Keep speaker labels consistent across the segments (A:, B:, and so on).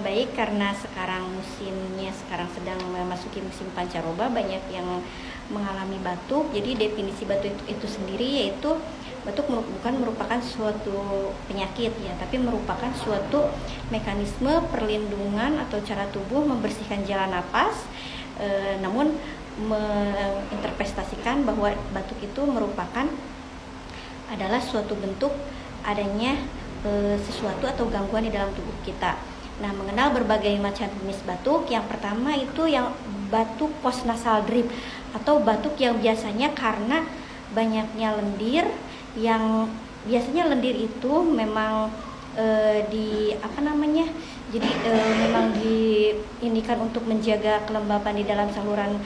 A: Baik, karena sekarang sekarang sedang memasuki musim pancaroba, banyak yang mengalami batuk. Jadi definisi batuk itu sendiri yaitu batuk bukan merupakan suatu penyakit ya, tapi merupakan suatu mekanisme perlindungan atau cara tubuh membersihkan jalan napas. Namun menginterpretasikan bahwa batuk itu merupakan adalah suatu bentuk adanya sesuatu atau gangguan di dalam tubuh kita. Nah, mengenal berbagai macam jenis batuk, yang pertama itu yang batuk postnasal drip atau batuk yang biasanya karena banyaknya lendir, yang biasanya lendir itu memang memang diindikan untuk menjaga kelembapan di dalam saluran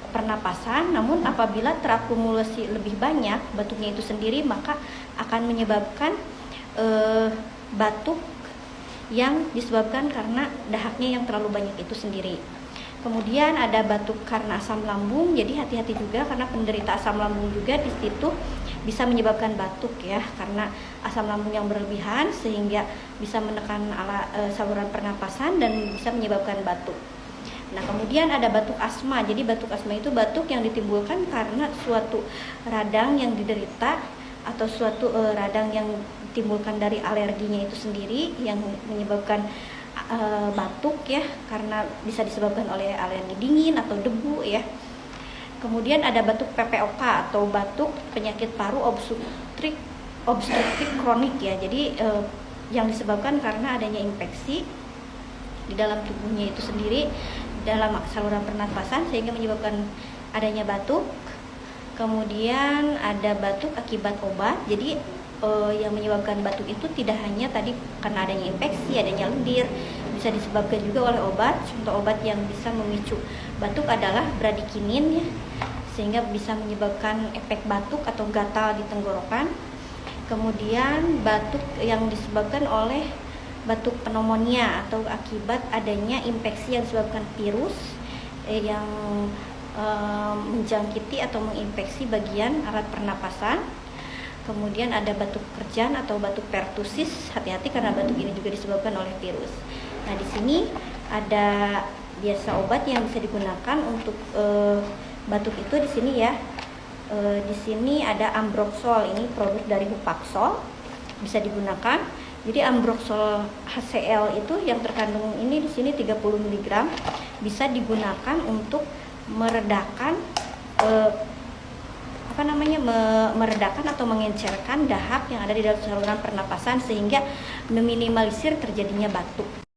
A: pernapasan. Namun apabila terakumulasi lebih banyak batuknya itu sendiri, maka akan menyebabkan batuk yang disebabkan karena dahaknya yang terlalu banyak itu sendiri. Kemudian ada batuk karena asam lambung. Jadi hati-hati juga karena penderita asam lambung juga di situ bisa menyebabkan batuk ya, karena asam lambung yang berlebihan sehingga bisa menekan saluran pernapasan dan bisa menyebabkan batuk. Nah, kemudian ada batuk asma. Jadi batuk asma itu batuk yang ditimbulkan karena suatu radang yang diderita atau suatu radang yang ditimbulkan dari alerginya itu sendiri yang menyebabkan batuk ya, karena bisa disebabkan oleh alergi dingin atau debu ya. Kemudian ada batuk PPOK atau batuk penyakit paru obstruktif kronik ya. Jadi yang disebabkan karena adanya infeksi di dalam tubuhnya itu sendiri, dalam saluran pernapasan, sehingga menyebabkan adanya batuk. Kemudian ada batuk akibat obat. Jadi yang menyebabkan batuk itu tidak hanya tadi karena adanya infeksi, adanya lendir, bisa disebabkan juga oleh obat. Contoh obat yang bisa memicu batuk adalah bradikinin ya, sehingga bisa menyebabkan efek batuk atau gatal di tenggorokan. Kemudian batuk yang disebabkan oleh batuk pneumonia atau akibat adanya infeksi yang disebabkan virus yang menjangkiti atau menginfeksi bagian alat pernapasan. Kemudian ada batuk kerjan atau batuk pertusis. Hati-hati karena batuk ini juga disebabkan oleh virus. Nah, di sini ada biasa obat yang bisa digunakan untuk batuk itu di sini ya. Di sini ada Ambroxol, ini produk dari Hupaxol, bisa digunakan. Jadi Ambroxol HCl itu yang terkandung ini di sini 30 mg bisa digunakan untuk meredakan meredakan atau mengencerkan dahak yang ada di dalam saluran pernapasan sehingga meminimalisir terjadinya batuk.